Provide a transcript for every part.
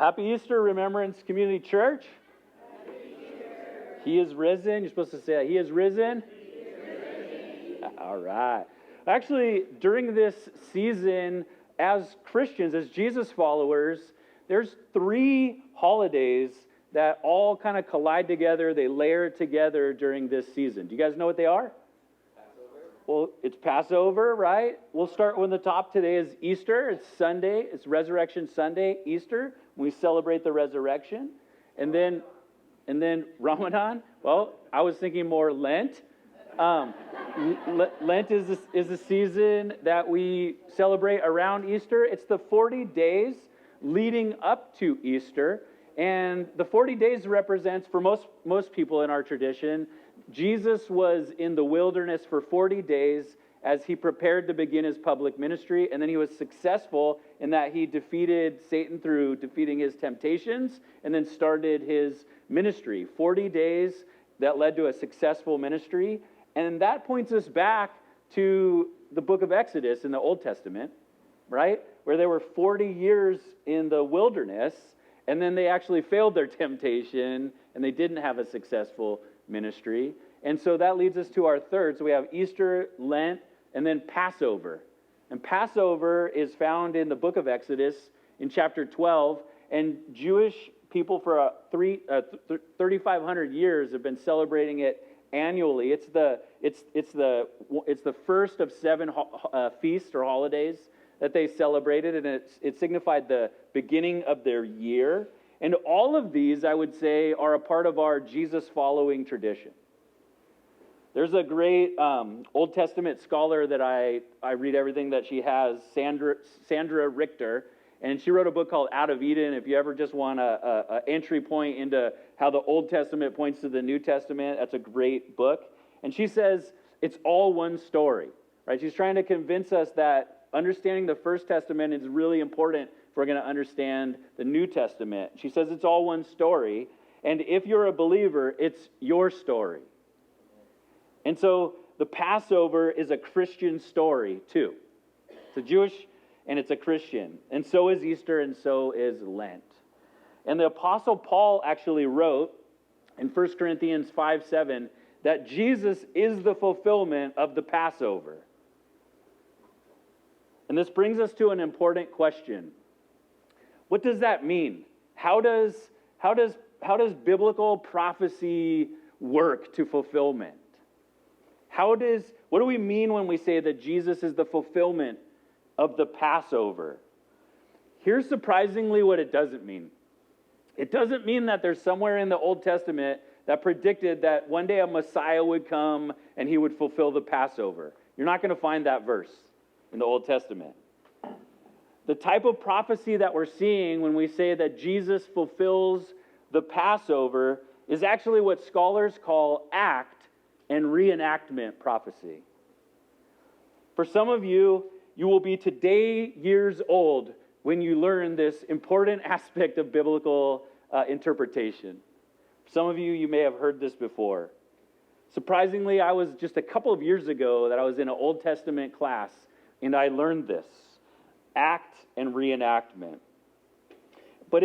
Happy Easter, Remembrance Community Church. He is risen. You're supposed to say that. He is risen. He is risen. All right. Actually, during this season, as Christians, as Jesus followers, there's 3 holidays that all kind of collide together. They layer together during this season. Do you guys know what they are? Well, it's Passover, right? We'll start with the top. Today is Easter. It's Sunday. It's Resurrection Sunday, Easter. We celebrate the resurrection. And then Ramadan. Well, I was thinking more Lent. Lent is a season that we celebrate around Easter. It's the 40 days leading up to Easter. And the 40 days represents, for most people in our tradition, Jesus was in the wilderness for 40 days as he prepared to begin his public ministry, and then he was successful in that he defeated Satan through defeating his temptations, and then started his ministry. 40 days that led to a successful ministry, and that points us back to the book of Exodus in the Old Testament, right? Where they were 40 years in the wilderness, and then they actually failed their temptation, and they didn't have a successful ministry. And so that leads us to our third. So we have Easter, Lent, and then Passover. And Passover is found in the book of Exodus in chapter 12. And Jewish people for 3,500 years have been celebrating it annually. It's the first of 7 feasts or holidays that they celebrated, and it signified the beginning of their year. And all of these, I would say, are a part of our Jesus-following tradition. There's a great Old Testament scholar that I read everything that she has, Sandra Richter, and she wrote a book called Out of Eden. If you ever just want an entry point into how the Old Testament points to the New Testament, that's a great book. And she says it's all one story, right? She's trying to convince us that understanding the First Testament is really important if we're going to understand the New Testament. She says it's all one story, and if you're a believer, it's your story. And so the Passover is a Christian story too. It's a Jewish and it's a Christian. And so is Easter and so is Lent. And the Apostle Paul actually wrote in 1 Corinthians 5:7 that Jesus is the fulfillment of the Passover. And this brings us to an important question. What does that mean? How does biblical prophecy work to fulfillment? What do we mean when we say that Jesus is the fulfillment of the Passover? Here's surprisingly what it doesn't mean. It doesn't mean that there's somewhere in the Old Testament that predicted that one day a Messiah would come and he would fulfill the Passover. You're not going to find that verse in the Old Testament. The type of prophecy that we're seeing when we say that Jesus fulfills the Passover is actually what scholars call act and reenactment prophecy. For some of you, you will be today years old when you learn this important aspect of biblical interpretation. Some of you may have heard this before. Surprisingly, I was just a couple of years ago that I was in an Old Testament class, and I learned this, act and reenactment. But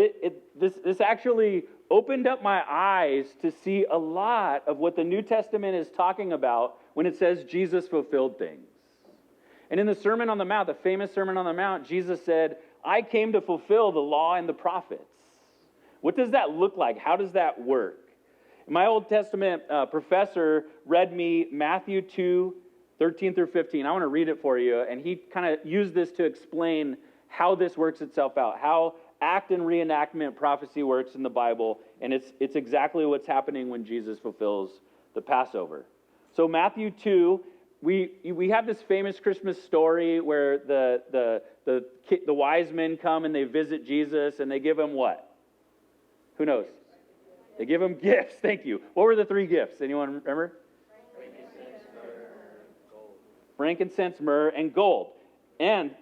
this actually opened up my eyes to see a lot of what the New Testament is talking about when it says Jesus fulfilled things. And in the Sermon on the Mount, the famous Sermon on the Mount, Jesus said, I came to fulfill the law and the prophets. What does that look like? How does that work? My Old Testament professor read me Matthew 2:13 through 15. I want to read it for you. And he kind of used this to explain how this works itself out, how act and reenactment prophecy works in the Bible. And it's exactly what's happening when Jesus fulfills the Passover. So Matthew 2, we have this famous Christmas story where the wise men come and they visit Jesus and they give him what? Who knows? They give him gifts. Thank you. What were the 3 gifts? Anyone remember? Frankincense, myrrh, and gold. And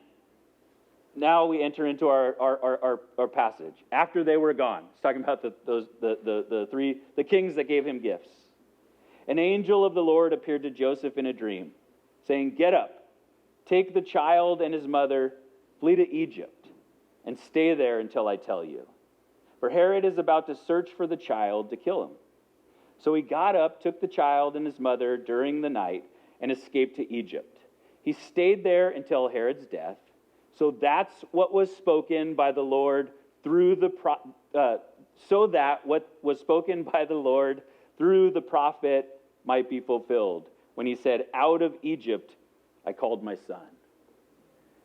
now we enter into our passage. After they were gone, it's talking about the kings that gave him gifts. An angel of the Lord appeared to Joseph in a dream, saying, "Get up, take the child and his mother, flee to Egypt, and stay there until I tell you. for Herod is about to search for the child to kill him." So he got up, took the child and his mother during the night, and escaped to Egypt. He stayed there until Herod's death. So that's what was spoken by the Lord through the prophet might be fulfilled when he said, "Out of Egypt I called my son."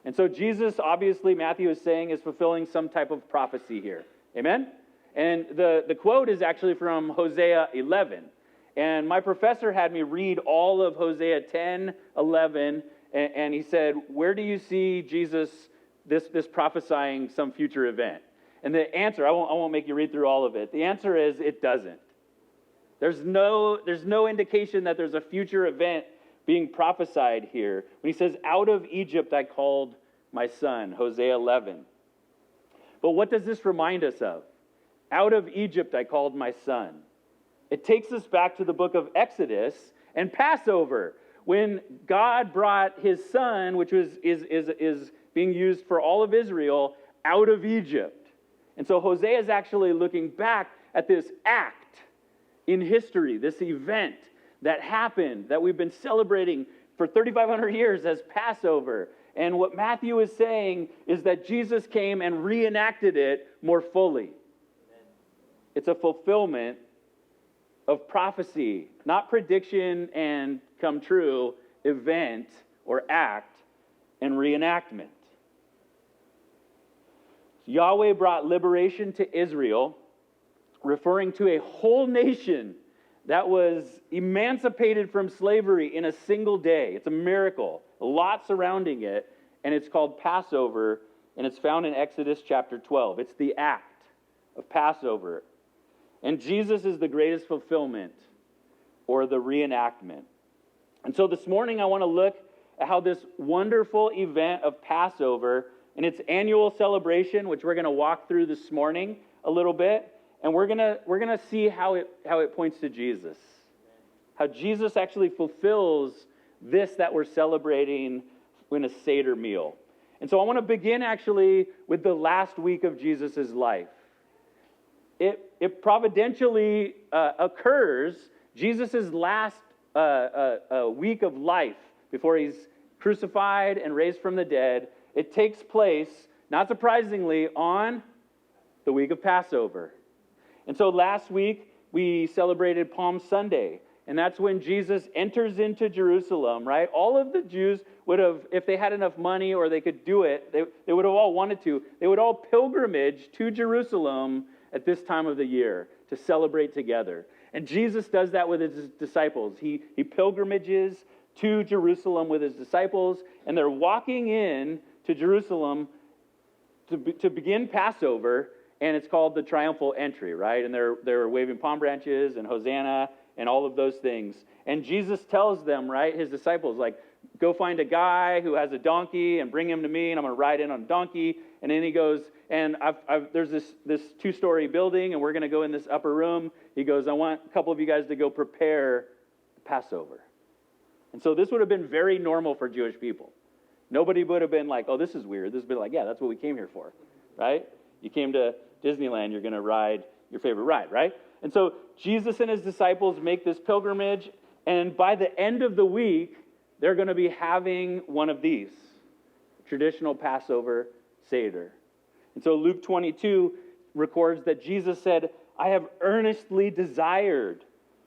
And so Jesus, obviously, Matthew is saying, is fulfilling some type of prophecy here. Amen? And the quote is actually from Hosea 11. And my professor had me read all of Hosea 10, 11, and he said, where do you see Jesus, this prophesying some future event? And the answer, I won't make you read through all of it. The answer is, it doesn't. There's no indication that there's a future event being prophesied here. When he says, "Out of Egypt I called my son," Hosea 11. But what does this remind us of? Out of Egypt I called my son. It takes us back to the book of Exodus and Passover, when God brought his son, which is being used for all of Israel, out of Egypt. And so Hosea is actually looking back at this act in history, this event that happened, that we've been celebrating for 3,500 years as Passover. And what Matthew is saying is that Jesus came and reenacted it more fully. It's a fulfillment of prophecy, not prediction and come true, event or act and reenactment. Yahweh brought liberation to Israel, referring to a whole nation that was emancipated from slavery in a single day. It's a miracle, a lot surrounding it, and it's called Passover, and it's found in Exodus chapter 12. It's the act of Passover. And Jesus is the greatest fulfillment, or the reenactment. And so this morning I want to look at how this wonderful event of Passover and its annual celebration, which we're going to walk through this morning a little bit, and we're gonna see how it points to Jesus. How Jesus actually fulfills this that we're celebrating in a Seder meal. And so I want to begin actually with the last week of Jesus' life. It providentially occurs, Jesus' last week of life before he's crucified and raised from the dead. It takes place, not surprisingly, on the week of Passover. And so last week, we celebrated Palm Sunday, and that's when Jesus enters into Jerusalem, right? All of the Jews would have, if they had enough money or they could do it, they would have all wanted to, they would all pilgrimage to Jerusalem at this time of the year to celebrate together. And Jesus does that with his disciples. He pilgrimages to Jerusalem with his disciples, and they're walking in to Jerusalem to begin Passover. And it's called the triumphal entry, right? And they're waving palm branches and Hosanna and all of those things. And Jesus tells them, right, his disciples, like, go find a guy who has a donkey and bring him to me, and I'm going to ride in on a donkey. And then he goes, and there's this 2-story building, and we're going to go in this upper room. He goes, I want a couple of you guys to go prepare Passover. And so this would have been very normal for Jewish people. Nobody would have been like, oh, this is weird. This would be like, yeah, that's what we came here for, right? You came to Disneyland, you're going to ride your favorite ride, right? And so Jesus and his disciples make this pilgrimage, and by the end of the week, they're going to be having one of these, traditional Passover Seder. And so Luke 22 records that Jesus said, I have earnestly desired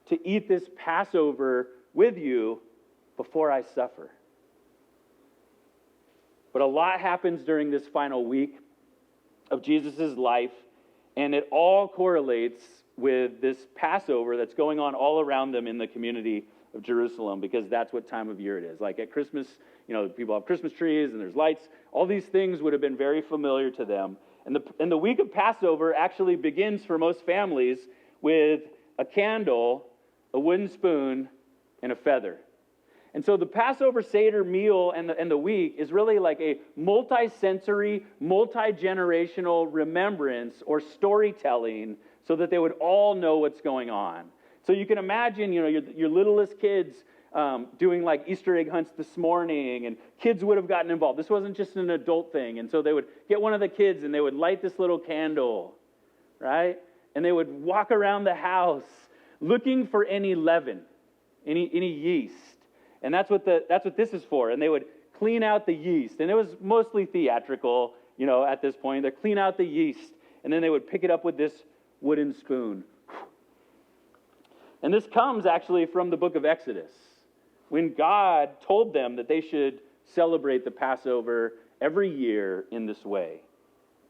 to eat this Passover with you before I suffer. But a lot happens during this final week of Jesus' life, and it all correlates with this Passover that's going on all around them in the community of Jerusalem, because that's what time of year it is. Like at Christmas, people have Christmas trees and there's lights. All these things would have been very familiar to them. And the week of Passover actually begins for most families with a candle, a wooden spoon, and a feather. And so the Passover Seder meal and the week is really like a multi-sensory, multi-generational remembrance or storytelling so that they would all know what's going on. So you can imagine, your littlest kids doing like Easter egg hunts this morning, and kids would have gotten involved. This wasn't just an adult thing. And so they would get one of the kids and they would light this little candle right? And they would walk around the house looking for any leaven, any yeast. And that's what this is for. And they would clean out the yeast. And it was mostly theatrical, at this point. They clean out the yeast, and then they would pick it up with this wooden spoon. And this comes actually from the book of Exodus, when God told them that they should celebrate the Passover every year in this way.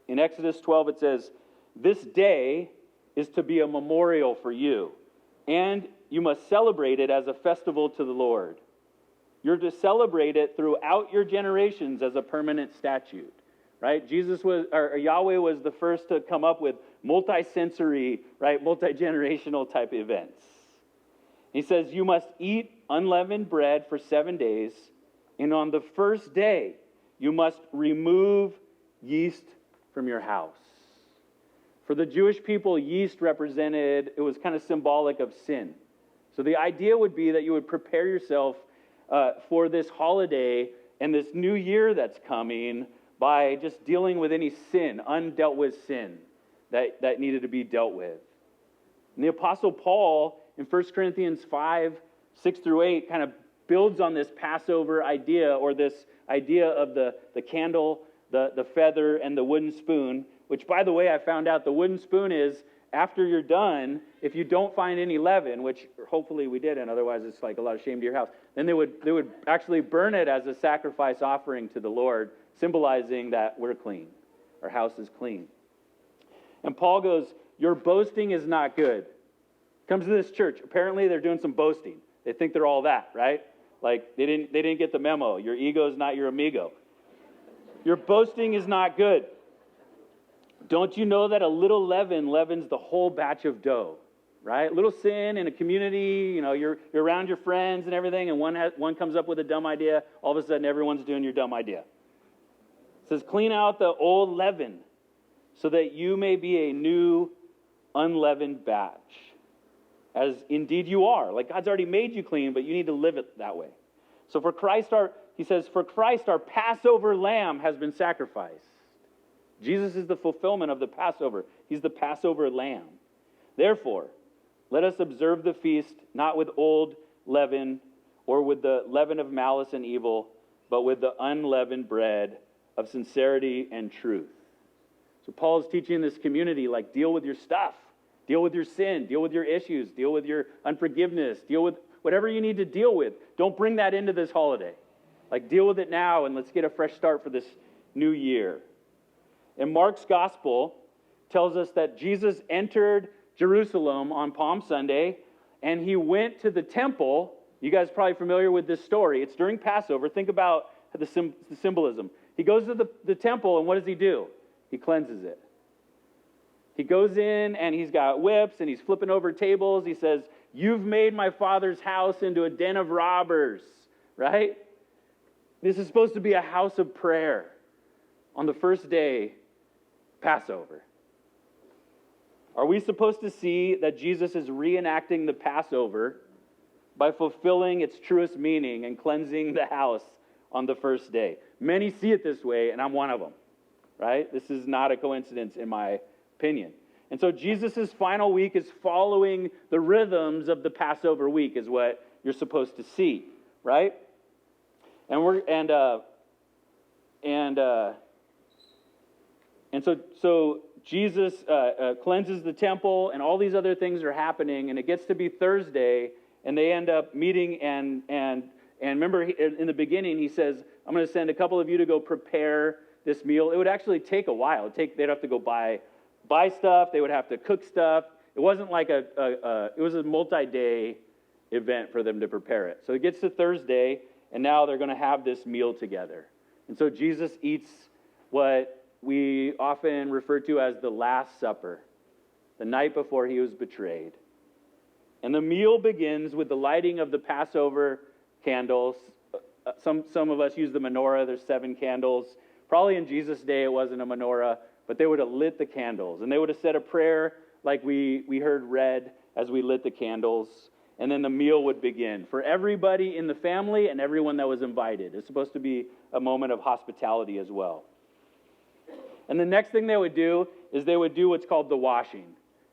In Exodus 12, it says, "This day is to be a memorial for you, and you must celebrate it as a festival to the Lord. You're to celebrate it throughout your generations as a permanent statute." Right? Yahweh was the first to come up with multi-sensory, right, multi-generational type events. He says, "You must eat unleavened bread for 7 days, and on the first day, you must remove yeast from your house." For the Jewish people, yeast it was kind of symbolic of sin. So the idea would be that you would prepare yourself for this holiday and this new year that's coming by just dealing with any sin, undealt with sin that needed to be dealt with. And the Apostle Paul, in 1 Corinthians 5, 6 through 8, kind of builds on this Passover idea, or this idea of the candle, the feather, and the wooden spoon, which, by the way, I found out the wooden spoon is, after you're done, if you don't find any leaven, which hopefully we didn't, otherwise it's like a lot of shame to your house, then they would actually burn it as a sacrifice offering to the Lord, symbolizing that we're clean, our house is clean. And Paul goes, "Your boasting is not good." Comes to this church. Apparently they're doing some boasting. They think they're all that, right? Like they didn't get the memo. Your ego is not your amigo. Your boasting is not good. Don't you know that a little leaven leavens the whole batch of dough, right? Little sin in a community, you're around your friends and everything, and one comes up with a dumb idea. All of a sudden, everyone's doing your dumb idea. It says, "Clean out the old leaven, so that you may be a new, unleavened batch, as indeed you are." Like God's already made you clean, but you need to live it that way. So for Christ, "For Christ, our Passover lamb has been sacrificed." Jesus is the fulfillment of the Passover. He's the Passover lamb. "Therefore, let us observe the feast, not with old leaven, or with the leaven of malice and evil, but with the unleavened bread of sincerity and truth." So Paul is teaching this community, like, deal with your stuff. Deal with your sin. Deal with your issues. Deal with your unforgiveness. Deal with whatever you need to deal with. Don't bring that into this holiday. Like, deal with it now, and let's get a fresh start for this new year. And Mark's gospel tells us that Jesus entered Jerusalem on Palm Sunday, and he went to the temple. You guys are probably familiar with this story. It's during Passover. Think about the symbolism. He goes to the temple, and what does he do? He cleanses it. He goes in, and he's got whips, and he's flipping over tables. He says, "You've made my Father's house into a den of robbers," right? This is supposed to be a house of prayer on the first day, Passover. Are we supposed to see that Jesus is reenacting the Passover by fulfilling its truest meaning and cleansing the house on the first day? Many see it this way, and I'm one of them, right? This is not a coincidence in my opinion. And so Jesus' final week is following the rhythms of the Passover week, is what you're supposed to see, right? So Jesus cleanses the temple, and all these other things are happening, and it gets to be Thursday, and they end up meeting, and remember, in the beginning, he says, "I'm going to send a couple of you to go prepare this meal." It would actually take a while. They'd have to go buy stuff. They would have to cook stuff. It wasn't like it was a multi-day event for them to prepare it. So it gets to Thursday, and now they're going to have this meal together. And so Jesus eats what we often refer to as the Last Supper, the night before he was betrayed. And the meal begins with the lighting of the Passover candles. Some of us use the menorah. There's 7 candles. Probably in Jesus' day it wasn't a menorah, but they would have lit the candles. And they would have said a prayer like we heard read as we lit the candles. And then the meal would begin for everybody in the family and everyone that was invited. It's supposed to be a moment of hospitality as well. And the next thing they would do is they would do what's called the washing.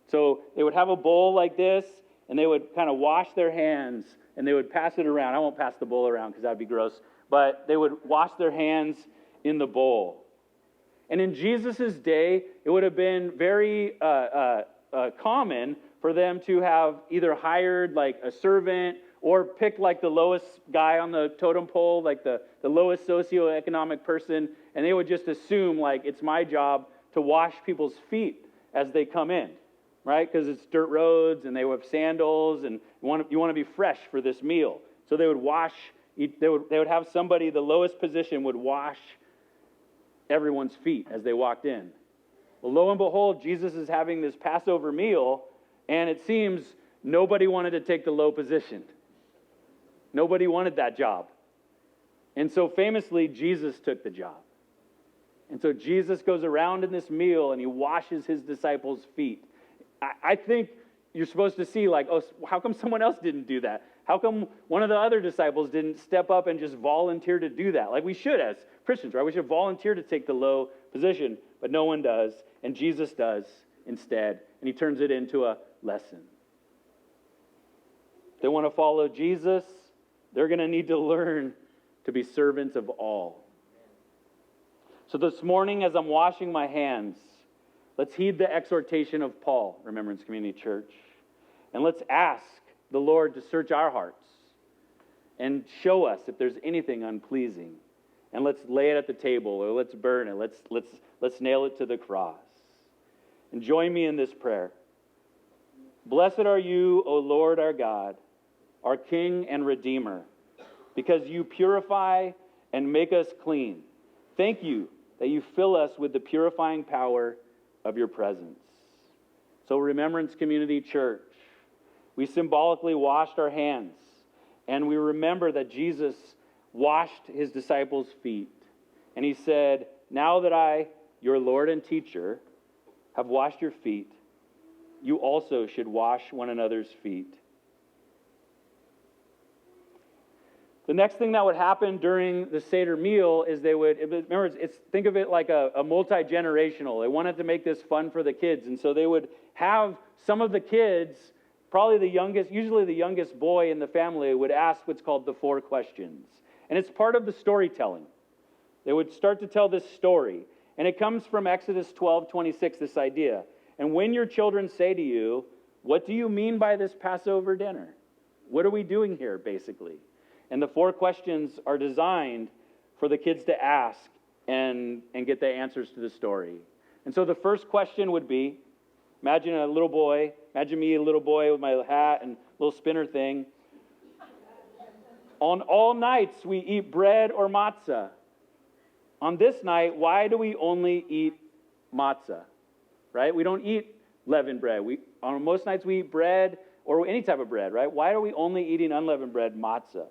So they would have a bowl like this, and they would kind of wash their hands, and they would pass it around. I won't pass the bowl around because that would be gross. But they would wash their hands in the bowl. And in Jesus' day, it would have been very common for them to have either hired like a servant or picked like the lowest guy on the totem pole, like the lowest socioeconomic person, and they would just assume like it's my job to wash people's feet as they come in, right? Because it's dirt roads and they would have sandals, and you want to be fresh for this meal. So they would wash. They would have somebody, the lowest position, would wash everyone's feet as they walked in. Well, lo and behold, Jesus is having this Passover meal, and it seems nobody wanted to take the low position. Nobody wanted that job. And so famously, Jesus took the job. And so Jesus goes around in this meal, and he washes his disciples' feet. I think you're supposed to see like, oh, how come someone else didn't do that? How come one of the other disciples didn't step up and just volunteer to do that? Like we should as Christians, right? We should volunteer to take the low position, but no one does, and Jesus does instead, and he turns it into a lesson. If they want to follow Jesus, they're going to need to learn to be servants of all. So this morning, as I'm washing my hands, let's heed the exhortation of Paul, Remembrance Community Church, and let's ask the Lord to search our hearts and show us if there's anything unpleasing. And let's lay it at the table, or let's burn it. Let's nail it to the cross. And join me in this prayer. Blessed are you, O Lord our God, our King and Redeemer, because you purify and make us clean. Thank you that you fill us with the purifying power of your presence. So Remembrance Community Church, we symbolically washed our hands, and we remember that Jesus washed his disciples' feet. And he said, now that I, your Lord and teacher, have washed your feet, you also should wash one another's feet. The next thing that would happen during the Seder meal is they would, remember, think of it like a multi-generational. They wanted to make this fun for the kids, and so they would have some of the kids, probably the youngest, usually the youngest boy in the family, would ask what's called the 4 questions. And it's part of the storytelling. They would start to tell this story. And it comes from Exodus 12:26, this idea. And when your children say to you, what do you mean by this Passover dinner? What are we doing here, basically? And the 4 questions are designed for the kids to ask and get the answers to the story. And so the first question would be, imagine me, a little boy with my hat and little spinner thing. On all nights, we eat bread or matzah. On this night, why do we only eat matzah? Right? We don't eat leavened bread. On most nights, we eat bread or any type of bread, right? Why are we only eating unleavened bread, matzah?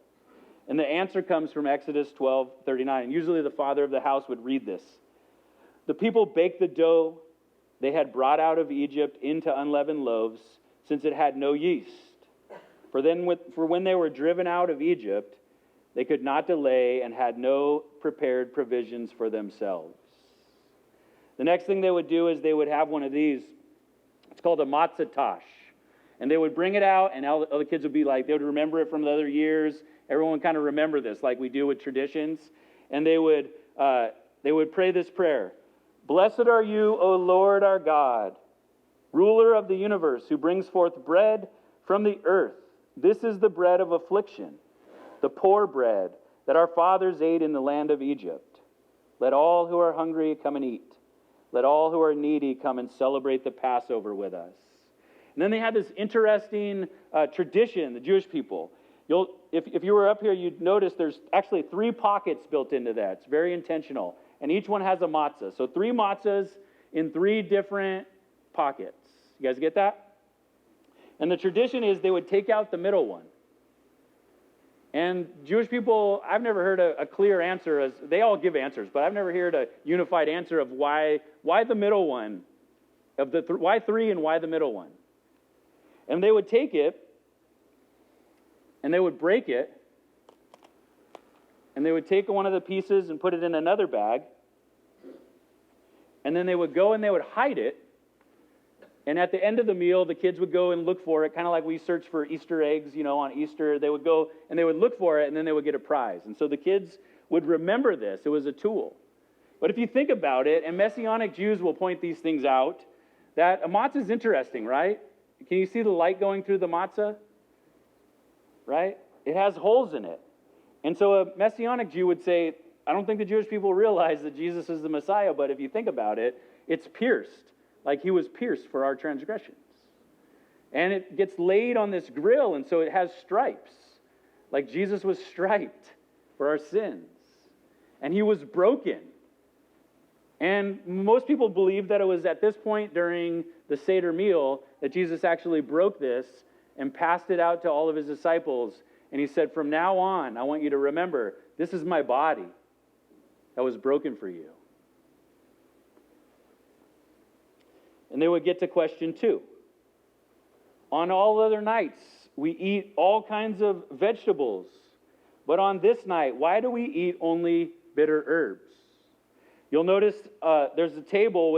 And the answer comes from Exodus 12:39. Usually the father of the house would read this. The people baked the dough they had brought out of Egypt into unleavened loaves, since it had no yeast. For when they were driven out of Egypt, they could not delay and had no prepared provisions for themselves. The next thing they would do is they would have one of these. It's called a matzah tash. And they would bring it out, and all the kids would be like, they would remember it from the other years. Everyone kind of remember this, like we do with traditions. And they would pray this prayer. Blessed are you, O Lord our God, ruler of the universe, who brings forth bread from the earth. This is the bread of affliction, the poor bread that our fathers ate in the land of Egypt. Let all who are hungry come and eat. Let all who are needy come and celebrate the Passover with us. And then they had this interesting tradition, the Jewish people. If you were up here, you'd notice there's actually 3 pockets built into that. It's very intentional. And each one has a matzah. So 3 matzahs in 3 different pockets. You guys get that? And the tradition is they would take out the middle one. And Jewish people, I've never heard a clear answer. As they all give answers, but I've never heard a unified answer of why the middle one, why 3 and why the middle one. And they would take it, and they would break it, and they would take one of the pieces and put it in another bag, and then they would go and they would hide it And at the end of the meal, the kids would go and look for it, kind of like we search for Easter eggs, on Easter. They would go and they would look for it, and then they would get a prize. And so the kids would remember this. It was a tool. But if you think about it, and Messianic Jews will point these things out, that a matzah is interesting, right? Can you see the light going through the matzah? Right? It has holes in it. And so a Messianic Jew would say, I don't think the Jewish people realize that Jesus is the Messiah, but if you think about it, it's pierced, like he was pierced for our transgressions. And it gets laid on this grill, and so it has stripes, like Jesus was striped for our sins. And he was broken. And most people believe that it was at this point during the Seder meal that Jesus actually broke this and passed it out to all of his disciples. And he said, from now on, I want you to remember, this is my body that was broken for you. And they would get to question 2. On all other nights, we eat all kinds of vegetables. But on this night, why do we eat only bitter herbs? You'll notice there's a table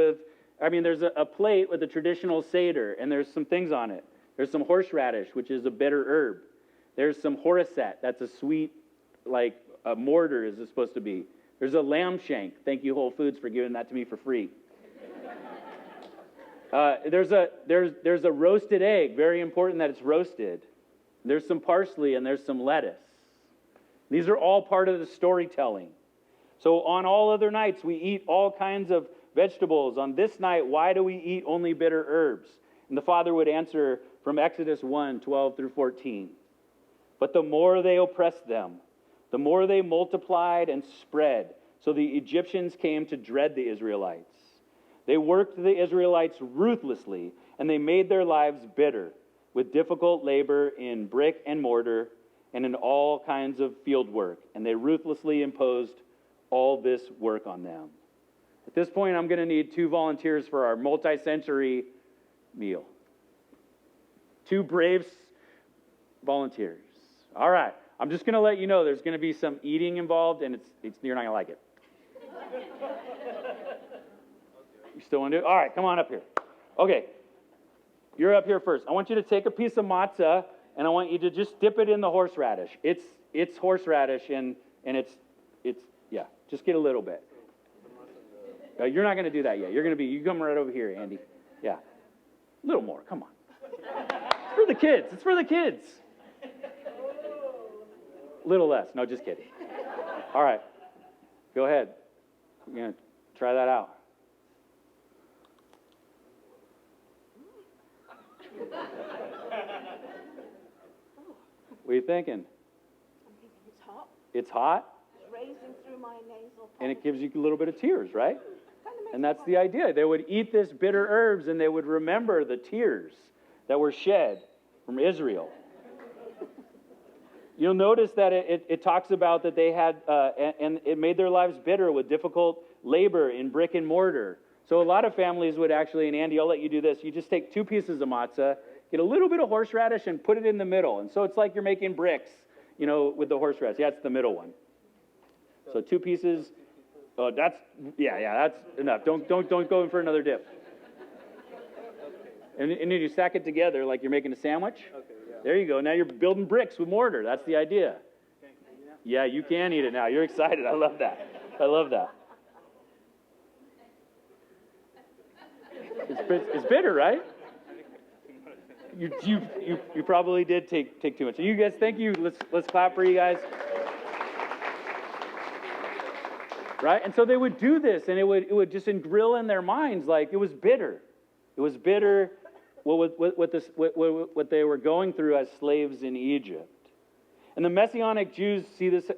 there's a plate with a traditional Seder, and there's some things on it. There's some horseradish, which is a bitter herb. There's some horisette, that's a sweet, like a mortar is supposed to be. There's a lamb shank. Thank you, Whole Foods, for giving that to me for free. There's a roasted egg, very important that it's roasted. There's some parsley and there's some lettuce. These are all part of the storytelling. So on all other nights, we eat all kinds of vegetables. On this night, why do we eat only bitter herbs? And the Father would answer from Exodus 1:12 through 14. But the more they oppressed them, the more they multiplied and spread. So the Egyptians came to dread the Israelites. They worked the Israelites ruthlessly, and they made their lives bitter with difficult labor in brick and mortar and in all kinds of field work. And they ruthlessly imposed all this work on them. At this point, I'm going to need 2 volunteers for our multi-sensory meal. 2 brave volunteers. All right. I'm just going to let you know there's going to be some eating involved, and you're not going to like it. You still want to do it? All right, come on up here. Okay. You're up here first. I want you to take a piece of matzah, and I want you to just dip it in the horseradish. It's horseradish, and it's just get a little bit. You're not going to do that yet. You come right over here, Andy. Yeah. A little more. Come on. It's for the kids. It's for the kids. A little less. No, just kidding. All right. Go ahead. We're going to try that out. What are you thinking? I'm thinking it's hot. It's hot? It's racing through my nasal passage. And it gives you a little bit of tears, right? And that's the idea. They would eat this bitter herbs, and they would remember the tears that were shed from Israel. You'll notice that it talks about that they had, and it made their lives bitter with difficult labor in brick and mortar. So a lot of families would actually, and Andy, I'll let you do this, you just take 2 pieces of matzah, get a little bit of horseradish, and put it in the middle. And so it's like you're making bricks, with the horseradish. Yeah, it's the middle one. So 2 pieces. Oh, that's enough. Don't go in for another dip. And then you stack it together like you're making a sandwich. Okay, yeah. There you go. Now you're building bricks with mortar. That's the idea. Yeah, you can eat it now. You're excited. I love that. It's bitter, right? You probably did take too much. So you guys, thank you. Let's clap for you guys. Right? And so they would do this, and it would just grill in their minds like it was bitter. It was bitter what they were going through as slaves in Egypt. And the Messianic Jews see this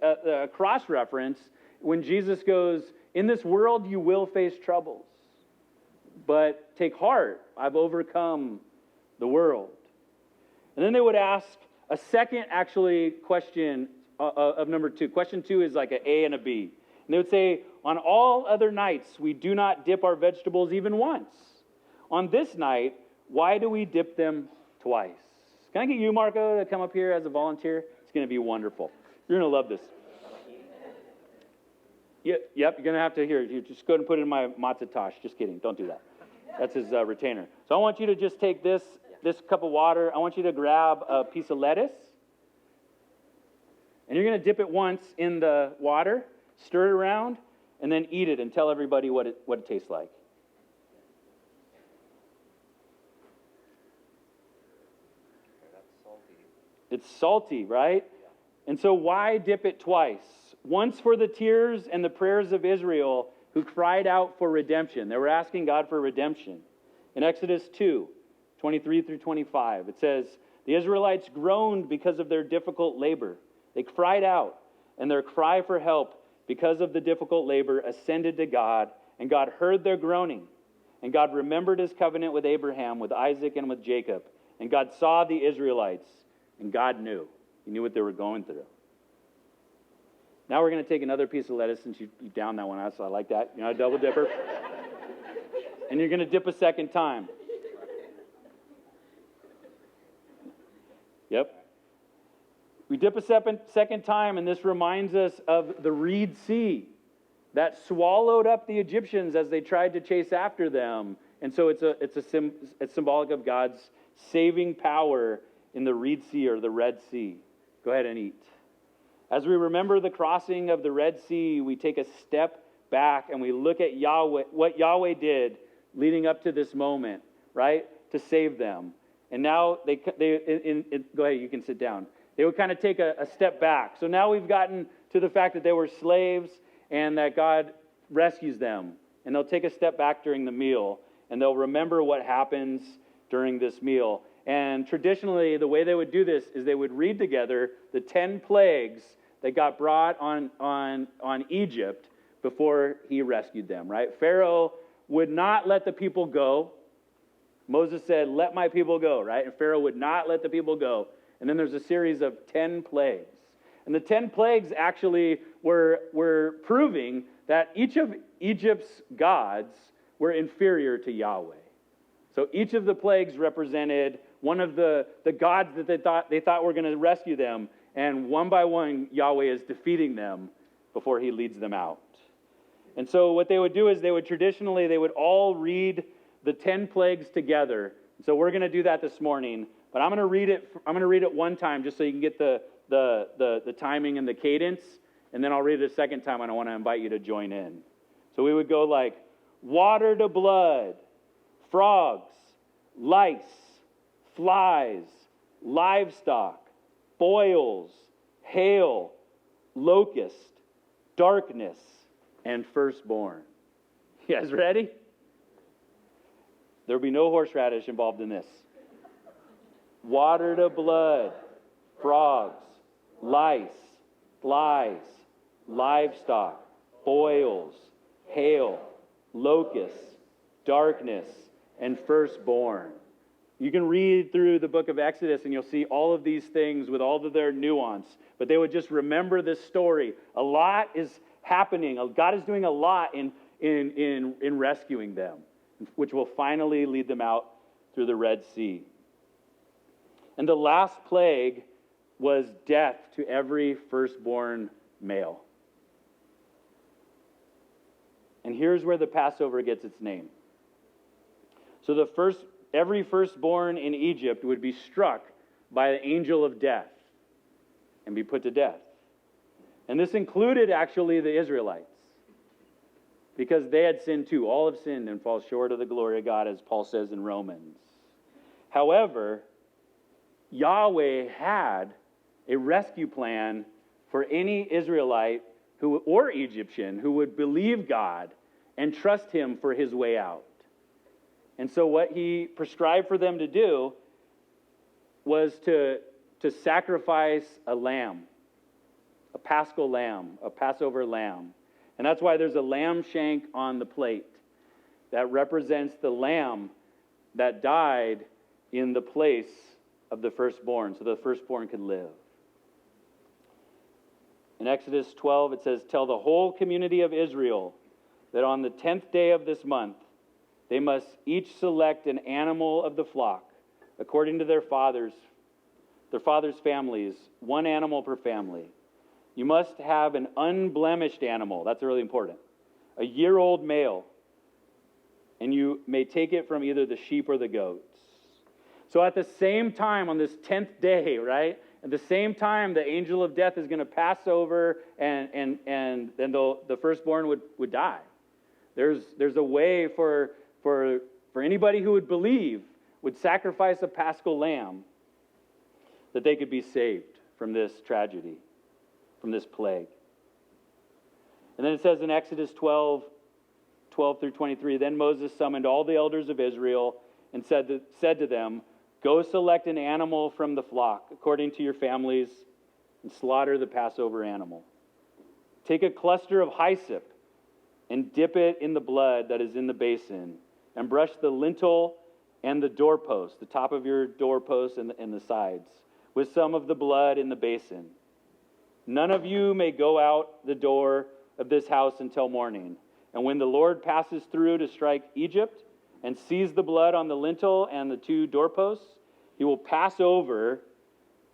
cross-reference when Jesus goes, in this world you will face troubles, but take heart, I've overcome the world. And then they would ask a second, question of number 2. Question 2 is like an A and a B. And they would say, on all other nights, we do not dip our vegetables even once. On this night, why do we dip them twice? Can I get you, Marco, to come up here as a volunteer? It's going to be wonderful. You're going to love this. Yep, you're going to have to hear. You just go ahead and put it in my matzah tosh. Just kidding. Don't do that. That's his retainer. So So I want you to just take this cup of water. I want you to grab a piece of lettuce. And you're going to dip it once in the water, stir it around, and then eat it and tell everybody what it tastes like. That's salty. It's salty, right? And so why dip it twice? Once for the tears and the prayers of Israel who cried out for redemption. They were asking God for redemption. In Exodus 2, 23 through 25, it says, the Israelites groaned because of their difficult labor. They cried out, and their cry for help because of the difficult labor ascended to God, and God heard their groaning. And God remembered his covenant with Abraham, with Isaac, and with Jacob. And God saw the Israelites, and God knew. He knew what they were going through. Now we're going to take another piece of lettuce, since you downed that one out, so I like that. You're not a double dipper. And you're going to dip a second time. Yep. We dip a second time, and this reminds us of the Reed Sea that swallowed up the Egyptians as they tried to chase after them. And so it's symbolic of God's saving power in the Reed Sea or the Red Sea. Go ahead and eat. As we remember the crossing of the Red Sea, we take a step back and we look at Yahweh, what Yahweh did leading up to this moment, right, to save them. And now go ahead, you can sit down. They would kind of take a step back. So now we've gotten to the fact that they were slaves and that God rescues them. And they'll take a step back during the meal, and they'll remember what happens during this meal. And traditionally, the way they would do this is they would read together the 10 plagues that got brought on Egypt before he rescued them, right? Pharaoh would not let the people go. Moses said, let my people go, right? And Pharaoh would not let the people go. And then there's a series of 10 plagues. And the 10 plagues actually were proving that each of Egypt's gods were inferior to Yahweh. So each of the plagues represented one of the gods that they thought were going to rescue them. And one by one, Yahweh is defeating them before he leads them out. And so what they would do is they would all read the 10 plagues together. So we're going to do that this morning. But I'm going to read it one time just so you can get the timing and the cadence. And then I'll read it a second time, and I want to invite you to join in. So we would go like, water to blood, frogs, lice, flies, livestock, boils, hail, locust, darkness, and firstborn. You guys ready? There'll be no horseradish involved in this. Water to blood, frogs, lice, flies, livestock, boils, hail, locusts, darkness, and firstborn. You can read through the book of Exodus and you'll see all of these things with all of their nuance. But they would just remember this story. A lot is happening. God is doing a lot in rescuing them, which will finally lead them out through the Red Sea. And the last plague was death to every firstborn male. And here's where the Passover gets its name. So every firstborn in Egypt would be struck by the angel of death and be put to death. And this included actually the Israelites, because they had sinned too. All have sinned and fall short of the glory of God, as Paul says in Romans. However, Yahweh had a rescue plan for any Israelite or Egyptian who would believe God and trust him for his way out. And so what he prescribed for them to do was to sacrifice a lamb, a paschal lamb, a Passover lamb. And that's why there's a lamb shank on the plate that represents the lamb that died in the place of the firstborn, so the firstborn could live. In Exodus 12, it says, tell the whole community of Israel that on the 10th day of this month, they must each select an animal of the flock, according to their fathers' families, one animal per family. You must have an unblemished animal. That's really important. A year-old male. and you may take it from either the sheep or the goats. So at the same time, on this 10th day, right? At the same time, the angel of death is going to pass over, and then the firstborn would die. There's a way for anybody who would believe, would sacrifice a paschal lamb, that they could be saved from this tragedy, from this plague. And then it says in Exodus 12 through 23, then Moses summoned all the elders of Israel and said to them, go select an animal from the flock, according to your families, and slaughter the Passover animal. Take a cluster of hyssop and dip it in the blood that is in the basin, and brush the lintel and the doorpost, the top of your doorpost and the sides, with some of the blood in the basin. None of you may go out the door of this house until morning. And when the Lord passes through to strike Egypt and sees the blood on the lintel and the two doorposts, he will pass over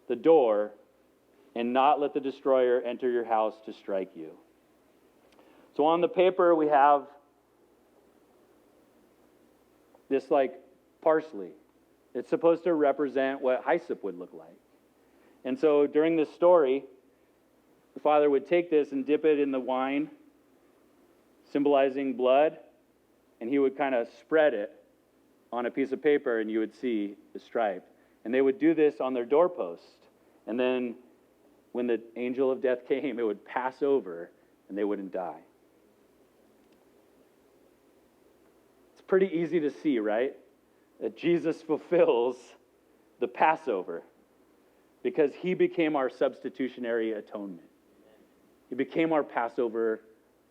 the door and not let the destroyer enter your house to strike you. So on the paper we have this like parsley. It's supposed to represent what hyssop would look like. And so during this story, the father would take this and dip it in the wine, symbolizing blood, and he would kind of spread it on a piece of paper, and you would see the stripe. And they would do this on their doorpost. And then when the angel of death came, it would pass over, and they wouldn't die. It's pretty easy to see, right? That Jesus fulfills the Passover because he became our substitutionary atonement. He became our Passover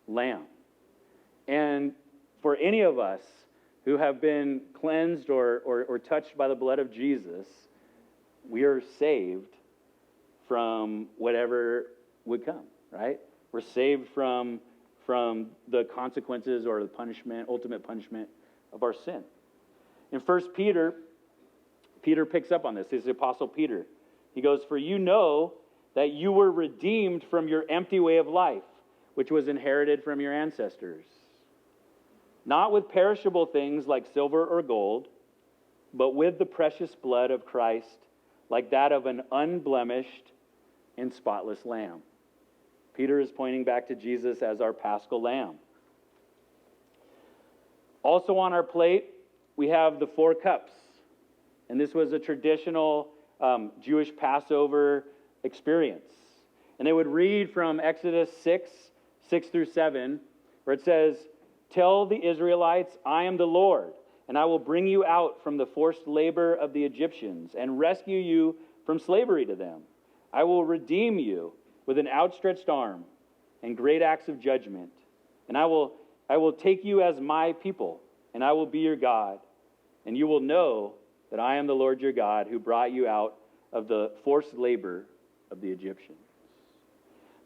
lamb. And for any of us who have been cleansed or touched by the blood of Jesus, we are saved from whatever would come, right? We're saved from the consequences or the punishment, ultimate punishment of our sin. In 1 Peter, Peter picks up on this. This is the Apostle Peter. He goes, for you know that you were redeemed from your empty way of life, which was inherited from your ancestors. Not with perishable things like silver or gold, but with the precious blood of Christ, like that of an unblemished and spotless lamb. Peter is pointing back to Jesus as our paschal lamb. Also on our plate, we have the 4 cups. And this was a traditional Jewish Passover experience. And they would read from Exodus 6 through 7, where it says, tell the Israelites, I am the Lord, and I will bring you out from the forced labor of the Egyptians and rescue you from slavery to them. I will redeem you with an outstretched arm and great acts of judgment. And I will take you as my people, and I will be your God. And you will know that I am the Lord your God who brought you out of the forced labor of the Egyptians.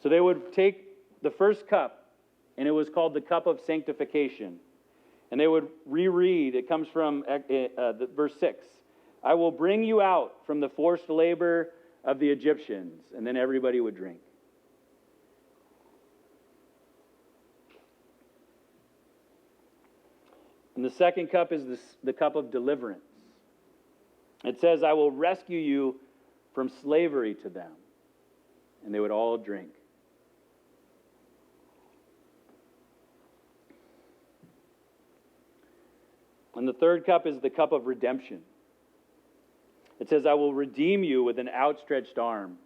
So they would take the first cup, and it was called the cup of sanctification. And they would reread, it comes from verse 6. I will bring you out from the forced labor of the Egyptians. And then everybody would drink. And the second cup is the cup of deliverance. It says, I will rescue you from slavery to them. And they would all drink. And the third cup is the cup of redemption. It says, I will redeem you with an outstretched arm.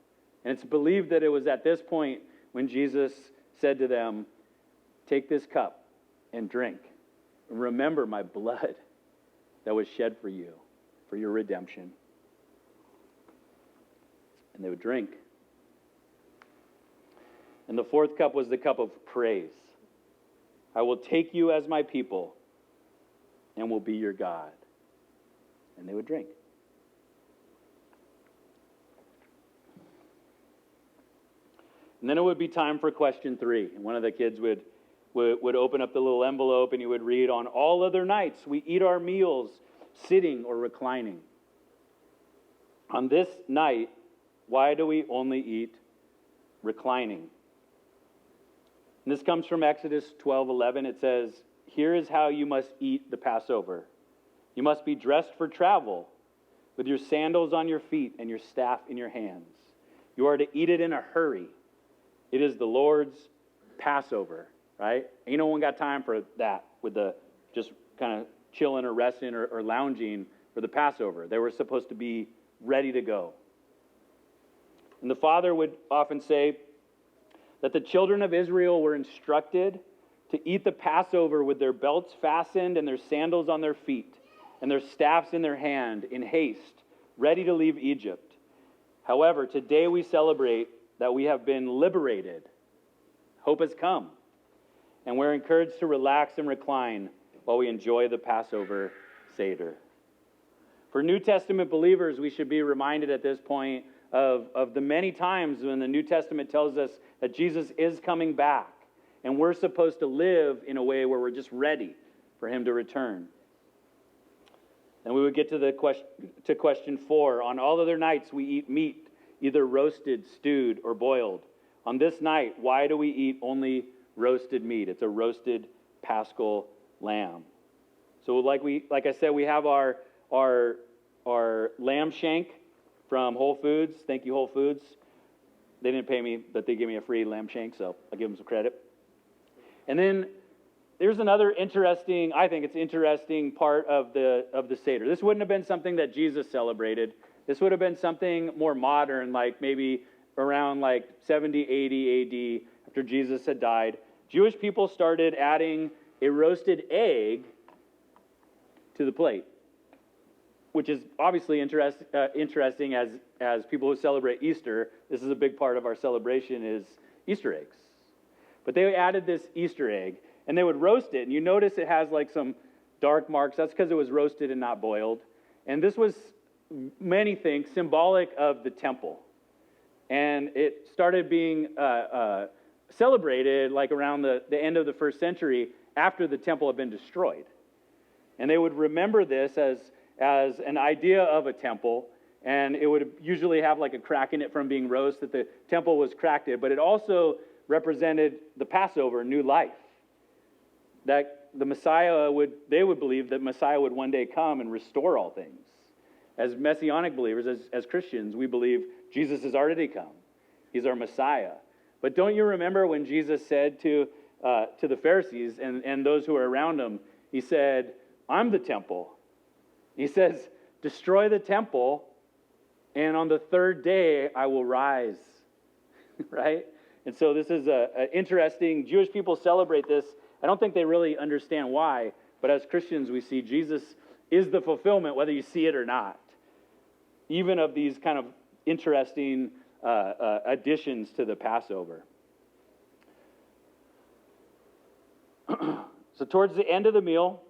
And it's believed that it was at this point when Jesus said to them, take this cup and drink. And remember my blood that was shed for you, for your redemption. And they would drink. And the fourth cup was the cup of praise. I will take you as my people and will be your God. And they would drink. And then it would be time for question 3. And one of the kids would open up the little envelope and he would read, on all other nights we eat our meals sitting or reclining. On this night, why do we only eat reclining? And this comes from Exodus 12:11. It says, here is how you must eat the Passover. You must be dressed for travel, with your sandals on your feet and your staff in your hands. You are to eat it in a hurry. It is the Lord's Passover, right? Ain't no one got time for that with the just kind of chilling or resting or lounging for the Passover. They were supposed to be ready to go. And the father would often say that the children of Israel were instructed to eat the Passover with their belts fastened and their sandals on their feet and their staffs in their hand in haste, ready to leave Egypt. However, today we celebrate that we have been liberated. Hope has come. And we're encouraged to relax and recline while we enjoy the Passover Seder. For New Testament believers, we should be reminded at this point of the many times when the New Testament tells us that Jesus is coming back, and we're supposed to live in a way where we're just ready for him to return. And we would get to question 4. On all other nights we eat meat, either roasted, stewed, or boiled. On this night, why do we eat only roasted meat? It's a roasted Paschal lamb. So like I said, we have our lamb shank from Whole Foods. Thank you, Whole Foods. They didn't pay me, but they gave me a free lamb shank, so I'll give them some credit. And then there's another interesting part of the Seder. This wouldn't have been something that Jesus celebrated. This would have been something more modern, like maybe around like 70, 80 AD, after Jesus had died. Jewish people started adding a roasted egg to the plate, which is obviously interesting as people who celebrate Easter. This is a big part of our celebration is Easter eggs. But they added this Easter egg, and they would roast it. And you notice it has like some dark marks. That's because it was roasted and not boiled. And this was, many think, symbolic of the temple. And it started being celebrated like around the end of the first century after the temple had been destroyed. And they would remember this as an idea of a temple, and it would usually have like a crack in it from being roast, that the temple was cracked it, but it also represented the Passover, new life. That the Messiah they would believe that Messiah would one day come and restore all things. As Messianic believers, as Christians, we believe Jesus has already come. He's our Messiah. But don't you remember when Jesus said to the Pharisees and those who were around him, he said, I'm the temple. He says, destroy the temple, and on the third day I will rise. Right? And so this is a interesting, Jewish people celebrate this. I don't think they really understand why, but as Christians we see Jesus is the fulfillment, whether you see it or not, even of these kind of interesting additions to the Passover. So towards the end of the meal,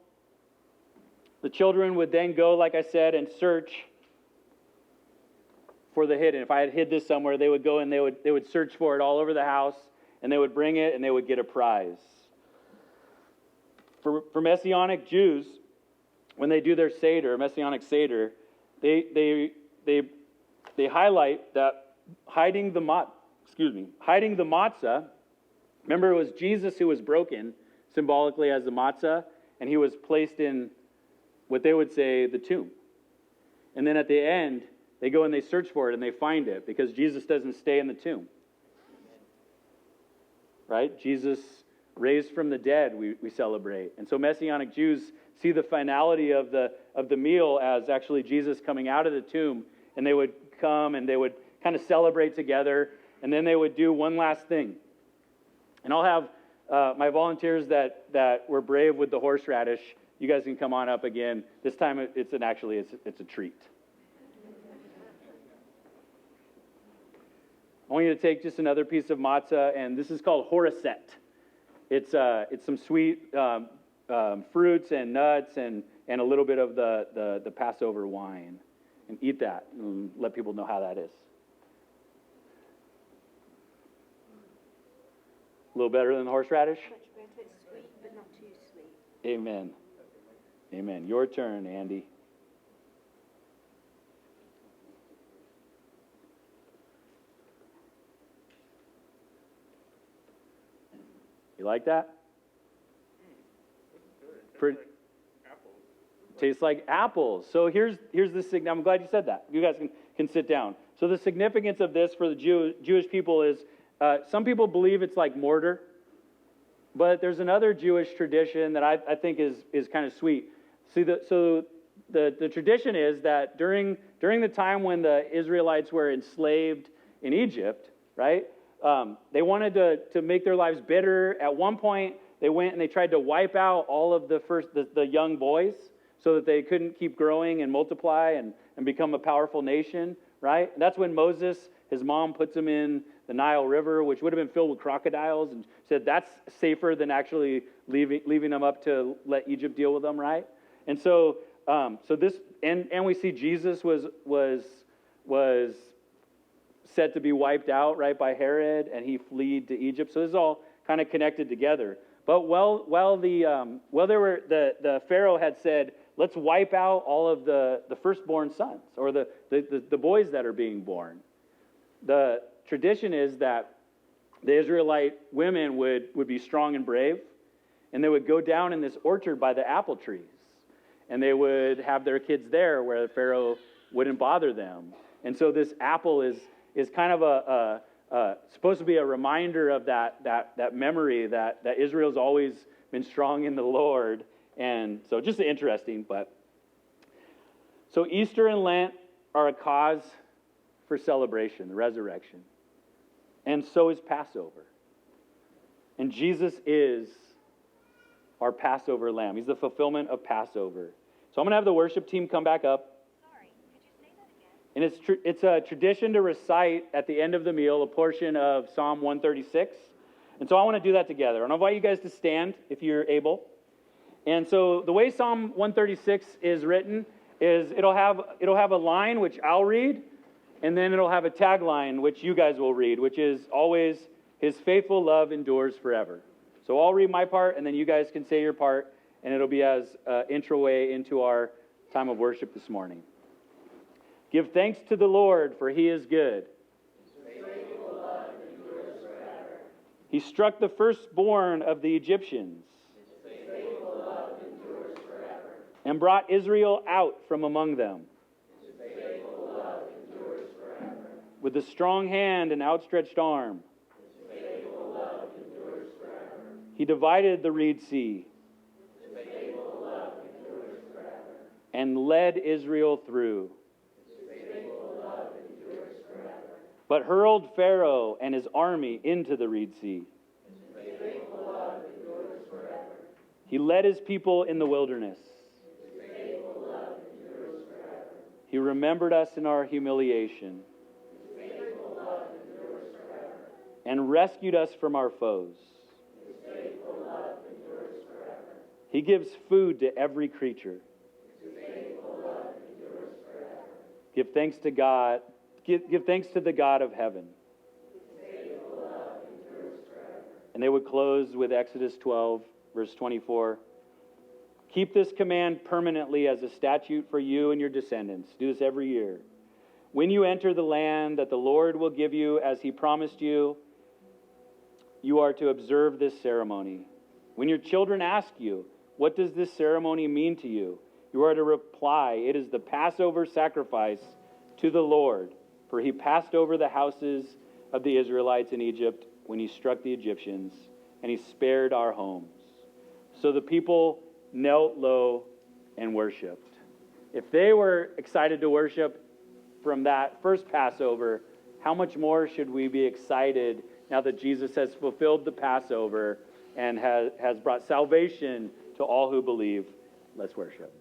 the children would then go, like I said, and search for the hidden. If I had hid this somewhere, they would go and they would search for it all over the house, and they would bring it and they would get a prize. For Messianic Jews, when they do their Seder, Messianic Seder, they highlight that hiding the matzah. Remember, it was Jesus who was broken symbolically as the matzah, and he was placed in what they would say the tomb. And then at the end, they go and they search for it and they find it because Jesus doesn't stay in the tomb. Right? Jesus raised from the dead, we celebrate. And so Messianic Jews see the finality of the meal as actually Jesus coming out of the tomb, and they would come and they would kind of celebrate together, and then they would do one last thing. And I'll have my volunteers that were brave with the horseradish. You guys can come on up again. This time it's a treat. I want you to take just another piece of matzah, and this is called horaset. It's some sweet fruits and nuts and a little bit of the Passover wine. And eat that and let people know how that is. A little better than the horseradish? Much better. It's sweet, but not too sweet. Amen. Amen. Your turn, Andy. You like that? Pretty, tastes like apples. So here's the significance. I'm glad you said that. You guys can sit down. So the significance of this for the Jewish people is some people believe it's like mortar, but there's another Jewish tradition that I think is kind of sweet. See, the tradition is that during the time when the Israelites were enslaved in Egypt, right? They wanted to make their lives bitter. At one point, they went and they tried to wipe out all of the young boys so that they couldn't keep growing and multiply and become a powerful nation, right? And that's when Moses, his mom, puts him in the Nile River, which would have been filled with crocodiles, and said that's safer than actually leaving them up to let Egypt deal with them, right? And so this, and we see Jesus was said to be wiped out, right, by Herod, and he fled to Egypt. So this is all kind of connected together. But while the Pharaoh had said, let's wipe out all of the firstborn sons, or the boys that are being born. The tradition is that the Israelite women would be strong and brave, and they would go down in this orchard by the apple trees, and they would have their kids there where the Pharaoh wouldn't bother them. And so this apple is kind of supposed to be a reminder of that memory that Israel's always been strong in the Lord. And so just interesting. But so Easter and Lent are a cause for celebration, the resurrection. And so is Passover. And Jesus is our Passover lamb. He's the fulfillment of Passover. So I'm going to have the worship team come back up. Sorry, could you say that again? And it's a tradition to recite at the end of the meal a portion of Psalm 136. And so I want to do that together. And I'll invite you guys to stand if you're able. And so the way Psalm 136 is written is it'll have a line which I'll read, and then it'll have a tagline which you guys will read, which is always, His faithful love endures forever. So I'll read my part, and then you guys can say your part, and it'll be as intro way into our time of worship this morning. Give thanks to the Lord, for He is good. His faithful love endures forever. He struck the firstborn of the Egyptians. His faithful love endures forever. And brought Israel out from among them. His faithful love endures forever. With a strong hand and outstretched arm. His faithful love endures forever. He divided the Reed Sea. His faithful love endures forever. And led Israel through. But hurled Pharaoh and his army into the Reed Sea. His faithful love endures forever. He led his people in the wilderness. His faithful love endures forever. He remembered us in our humiliation. His faithful love endures forever. And rescued us from our foes. His faithful love endures forever. He gives food to every creature. His faithful love endures forever. Give thanks to God. Give thanks to the God of heaven. His faithful love endures forever. And they would close with Exodus 12, verse 24. Keep this command permanently as a statute for you and your descendants. Do this every year. When you enter the land that the Lord will give you as He promised you, you are to observe this ceremony. When your children ask you, what does this ceremony mean to you? You are to reply, it is the Passover sacrifice to the Lord. For He passed over the houses of the Israelites in Egypt when He struck the Egyptians, and He spared our homes. So the people knelt low and worshipped. If they were excited to worship from that first Passover, how much more should we be excited now that Jesus has fulfilled the Passover and has brought salvation to all who believe? Let's worship.